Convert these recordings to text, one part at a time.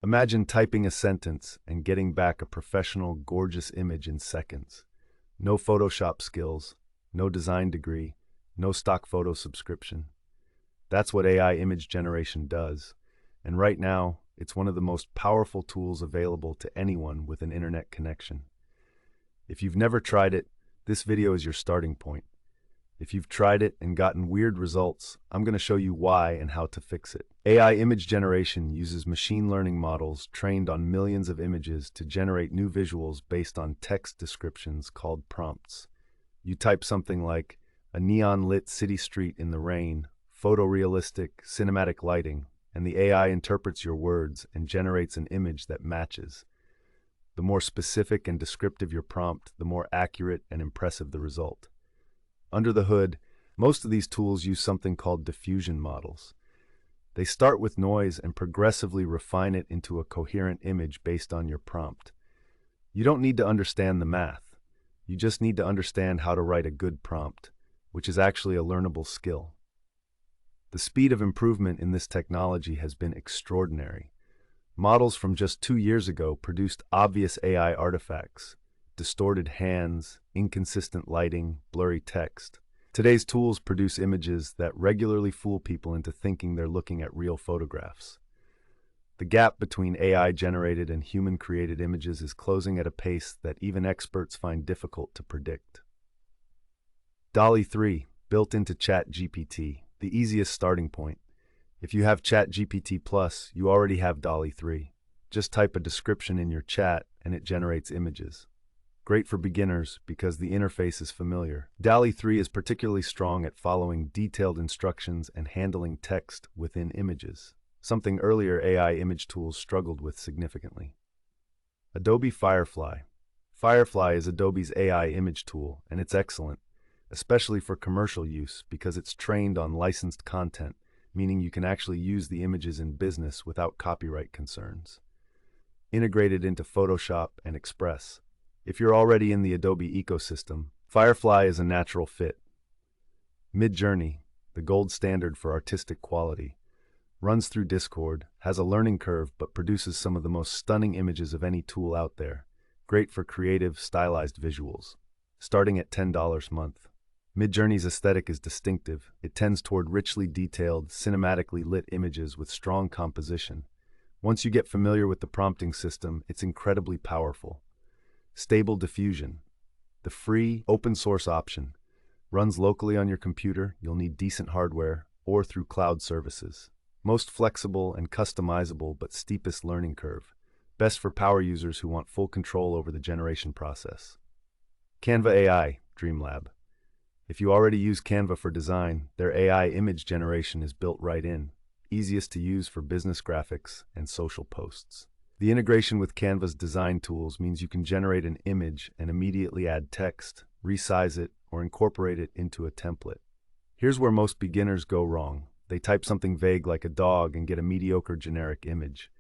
Imagine typing a sentence and getting back a professional, gorgeous image in seconds. No Photoshop skills, no design degree, no stock photo subscription. That's what AI image generation does. And right now, it's one of the most powerful tools available to anyone with an internet connection. If you've never tried it, this video is your starting point. If you've tried it and gotten weird results, I'm going to show you why and how to fix it. AI image generation uses machine learning models trained on millions of images to generate new visuals based on text descriptions called prompts. You type something like, a neon-lit city street in the rain, photorealistic, cinematic lighting, and the AI interprets your words and generates an image that matches. The more specific and descriptive your prompt, the more accurate and impressive the result. Under the hood, most of these tools use something called diffusion models. They start with noise and progressively refine it into a coherent image based on your prompt. You don't need to understand the math. You just need to understand how to write a good prompt, which is actually a learnable skill. The speed of improvement in this technology has been extraordinary. Models from just 2 years ago produced obvious AI artifacts: distorted hands, inconsistent lighting, blurry text. Today's tools produce images that regularly fool people into thinking they're looking at real photographs. The gap between AI-generated and human-created images is closing at a pace that even experts find difficult to predict. DALL-E 3, built into ChatGPT, the easiest starting point. If you have ChatGPT Plus, you already have DALL-E 3. Just type a description in your chat and it generates images. Great for beginners because the interface is familiar. DALL-E 3 is particularly strong at following detailed instructions and handling text within images, something earlier AI image tools struggled with significantly. Adobe Firefly. Firefly is Adobe's AI image tool, and it's excellent, especially for commercial use because it's trained on licensed content, meaning you can actually use the images in business without copyright concerns. Integrated into Photoshop and Express. If you're already in the Adobe ecosystem, Firefly is a natural fit. Midjourney, the gold standard for artistic quality, runs through Discord, has a learning curve but produces some of the most stunning images of any tool out there. Great for creative, stylized visuals. Starting at $10 a month. Midjourney's aesthetic is distinctive. It tends toward richly detailed, cinematically lit images with strong composition. Once you get familiar with the prompting system, it's incredibly powerful. Stable Diffusion, the free, open-source option. Runs locally on your computer, you'll need decent hardware, or through cloud services. Most flexible and customizable but steepest learning curve. Best for power users who want full control over the generation process. Canva AI, Dreamlab. If you already use Canva for design, their AI image generation is built right in. Easiest to use for business graphics and social posts. The integration with Canva's design tools means you can generate an image and immediately add text, resize it, or incorporate it into a template. Here's where most beginners go wrong. They type something vague like a dog and get a mediocre generic image.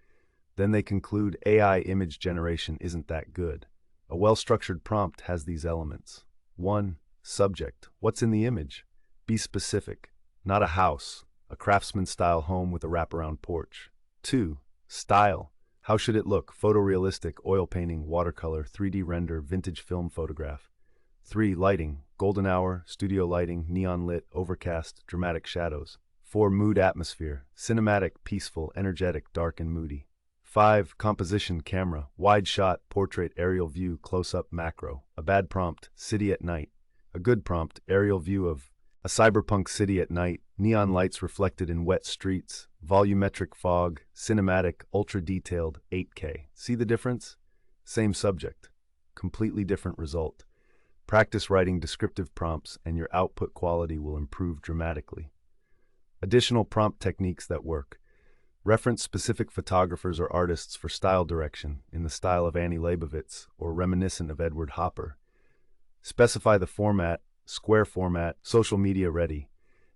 Then they conclude AI image generation isn't that good. A well-structured prompt has these elements. 1. Subject. What's in the image? Be specific. Not a house, a craftsman-style home with a wraparound porch. 2. Style. How should it look? Photorealistic, oil painting, watercolor, 3D render, vintage film photograph. 3. Lighting. Golden hour, studio lighting, neon lit, overcast, dramatic shadows. 4. Mood atmosphere. Cinematic, peaceful, energetic, dark and moody. 5. Composition camera. Wide shot, portrait, aerial view, close-up, macro. A bad prompt, city at night. A good prompt, aerial view of a cyberpunk city at night, neon lights reflected in wet streets, volumetric fog, cinematic, ultra-detailed, 8K. See the difference? Same subject, completely different result. Practice writing descriptive prompts and your output quality will improve dramatically. Additional prompt techniques that work. Reference specific photographers or artists for style direction in the style of Annie Leibovitz or reminiscent of Edward Hopper. Specify the format, square format, social media ready,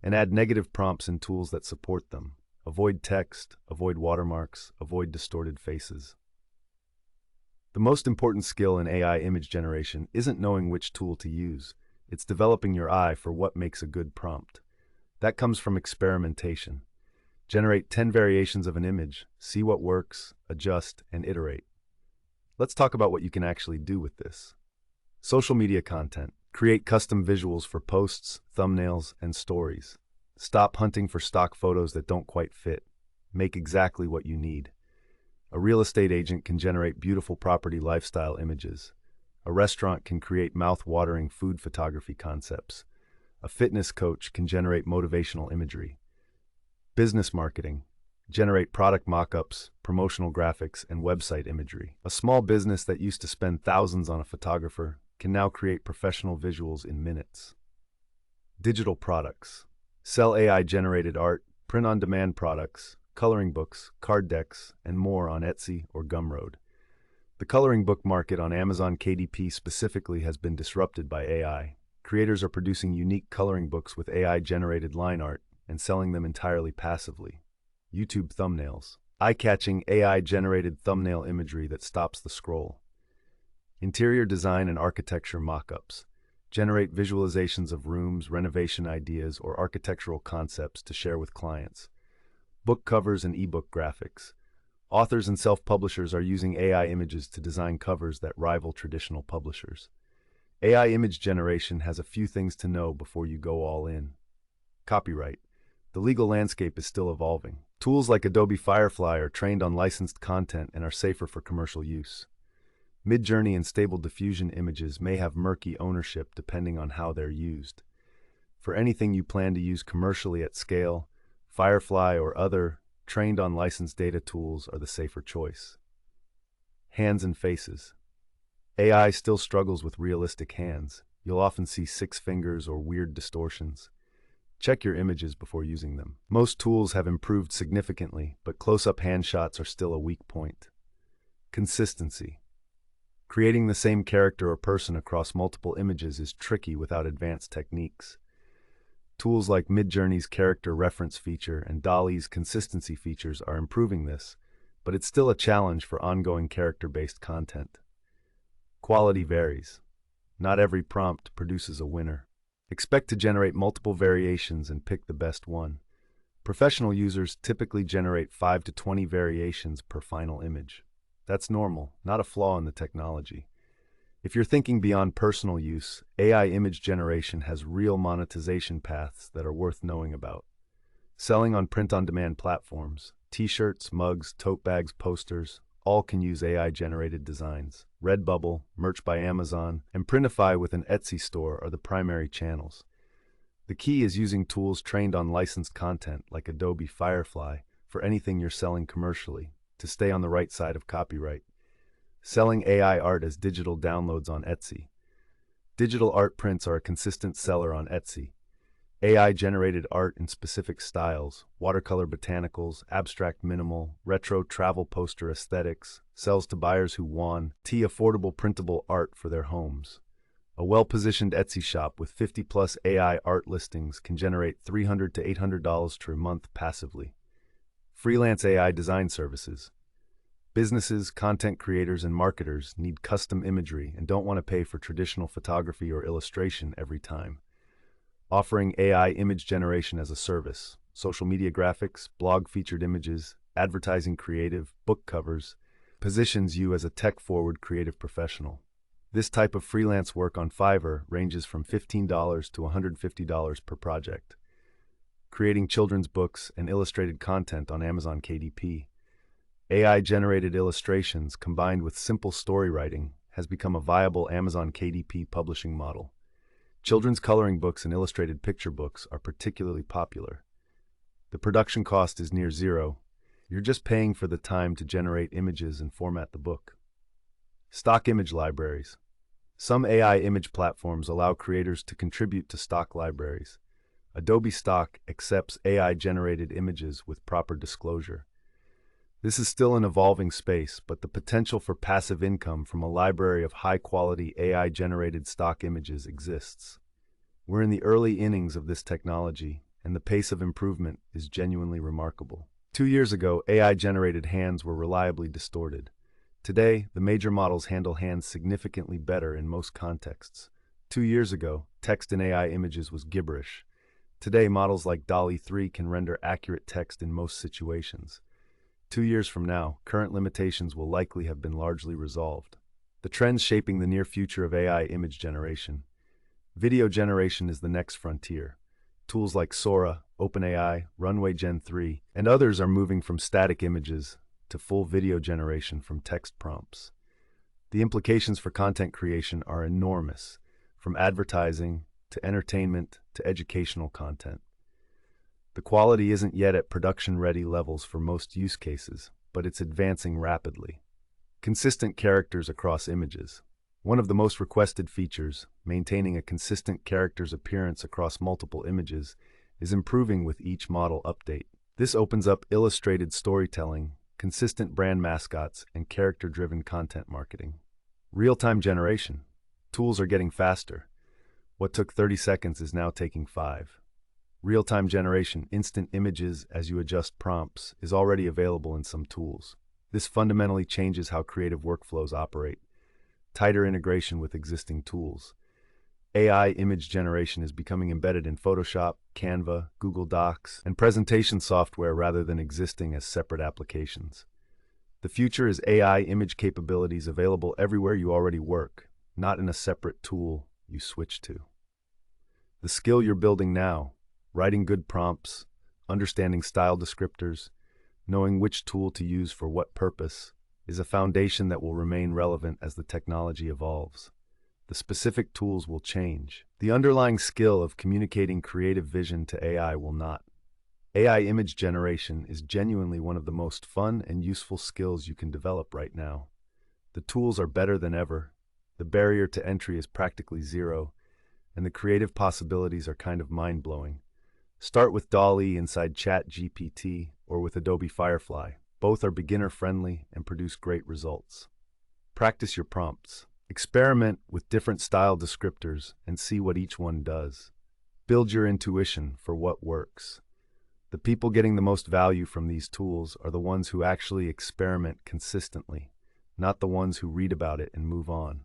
and add negative prompts and tools that support them. Avoid text, avoid watermarks, avoid distorted faces. The most important skill in AI image generation isn't knowing which tool to use. It's developing your eye for what makes a good prompt. That comes from experimentation. Generate 10 variations of an image, see what works, adjust, and iterate. Let's talk about what you can actually do with this. Social media content. Create custom visuals for posts, thumbnails, and stories. Stop hunting for stock photos that don't quite fit. Make exactly what you need. A real estate agent can generate beautiful property lifestyle images. A restaurant can create mouth-watering food photography concepts. A fitness coach can generate motivational imagery. Business marketing. Generate product mock-ups, promotional graphics, and website imagery. A small business that used to spend thousands on a photographer can now create professional visuals in minutes. Digital products. Sell AI-generated art, print-on-demand products, coloring books, card decks, and more on Etsy or Gumroad. The coloring book market on Amazon KDP specifically has been disrupted by AI. Creators are producing unique coloring books with AI-generated line art and selling them entirely passively. YouTube thumbnails. Eye-catching AI-generated thumbnail imagery that stops the scroll. Interior design and architecture mock-ups. Generate visualizations of rooms, renovation ideas, or architectural concepts to share with clients. Book covers and ebook graphics. Authors and self-publishers are using AI images to design covers that rival traditional publishers. AI image generation has a few things to know before you go all in. Copyright. The legal landscape is still evolving. Tools like Adobe Firefly are trained on licensed content and are safer for commercial use. Midjourney and Stable Diffusion images may have murky ownership depending on how they're used. For anything you plan to use commercially at scale, Firefly or other trained on licensed data tools are the safer choice. Hands and faces. AI still struggles with realistic hands. You'll often see 6 fingers or weird distortions. Check your images before using them. Most tools have improved significantly, but close-up hand shots are still a weak point. Consistency. Creating the same character or person across multiple images is tricky without advanced techniques. Tools like Midjourney's character reference feature and DALL-E's consistency features are improving this, but it's still a challenge for ongoing character-based content. Quality varies. Not every prompt produces a winner. Expect to generate multiple variations and pick the best one. Professional users typically generate 5 to 20 variations per final image. That's normal, not a flaw in the technology. If you're thinking beyond personal use, AI image generation has real monetization paths that are worth knowing about. Selling on print-on-demand platforms, t-shirts, mugs, tote bags, posters, all can use AI-generated designs. Redbubble, Merch by Amazon, and Printify with an Etsy store are the primary channels. The key is using tools trained on licensed content like Adobe Firefly for anything you're selling commercially to stay on the right side of copyright. Selling AI art as digital downloads on Etsy. Digital art prints are a consistent seller on Etsy. AI-generated art in specific styles, watercolor botanicals, abstract minimal, retro travel poster aesthetics, sells to buyers who want affordable printable art for their homes. A well-positioned Etsy shop with 50-plus AI art listings can generate $300 to $800 per month passively. Freelance AI design services. Businesses, content creators, and marketers need custom imagery and don't want to pay for traditional photography or illustration every time. Offering AI image generation as a service, social media graphics, blog-featured images, advertising creative, book covers, positions you as a tech-forward creative professional. This type of freelance work on Fiverr ranges from $15 to $150 per project. Creating children's books and illustrated content on Amazon KDP. AI-generated illustrations combined with simple story writing has become a viable Amazon KDP publishing model. Children's coloring books and illustrated picture books are particularly popular. The production cost is near zero. You're just paying for the time to generate images and format the book. Stock image libraries. Some AI image platforms allow creators to contribute to stock libraries. Adobe Stock accepts AI-generated images with proper disclosure. This is still an evolving space, but the potential for passive income from a library of high-quality AI-generated stock images exists. We're in the early innings of this technology, and the pace of improvement is genuinely remarkable. 2 years ago, AI-generated hands were reliably distorted. Today, the major models handle hands significantly better in most contexts. 2 years ago, text in AI images was gibberish. Today, models like DALL-E 3 can render accurate text in most situations. 2 years from now, current limitations will likely have been largely resolved. The trends shaping the near future of AI image generation. Video generation is the next frontier. Tools like Sora, OpenAI, Runway Gen 3, and others are moving from static images to full video generation from text prompts. The implications for content creation are enormous, from advertising to entertainment to educational content. The quality isn't yet at production-ready levels for most use cases, but it's advancing rapidly. Consistent characters across images. One of the most requested features, maintaining a consistent character's appearance across multiple images, is improving with each model update. This opens up illustrated storytelling, consistent brand mascots, and character-driven content marketing. Real-time generation. Tools are getting faster. What took 30 seconds is now taking 5. Real-time generation, instant images as you adjust prompts, is already available in some tools. This fundamentally changes how creative workflows operate. Tighter integration with existing tools. AI image generation is becoming embedded in Photoshop, Canva, Google Docs, and presentation software rather than existing as separate applications. The future is AI image capabilities available everywhere you already work, not in a separate tool you switch to. The skill you're building now, writing good prompts, understanding style descriptors, knowing which tool to use for what purpose, is a foundation that will remain relevant as the technology evolves. The specific tools will change. The underlying skill of communicating creative vision to AI will not. AI image generation is genuinely one of the most fun and useful skills you can develop right now. The tools are better than ever, the barrier to entry is practically zero, and the creative possibilities are kind of mind-blowing. Start with DALL-E inside ChatGPT or with Adobe Firefly. Both are beginner-friendly and produce great results. Practice your prompts. Experiment with different style descriptors and see what each one does. Build your intuition for what works. The people getting the most value from these tools are the ones who actually experiment consistently, not the ones who read about it and move on.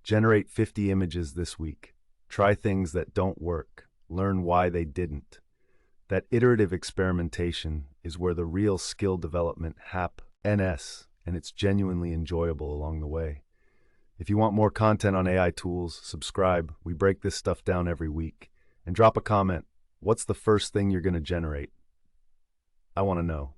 Generate 50 images this week. Try things that don't work. Learn why they didn't. That iterative experimentation is where the real skill development happens, and it's genuinely enjoyable along the way. If you want more content on AI tools, subscribe. We break this stuff down every week. And drop a comment. What's the first thing you're going to generate? I want to know.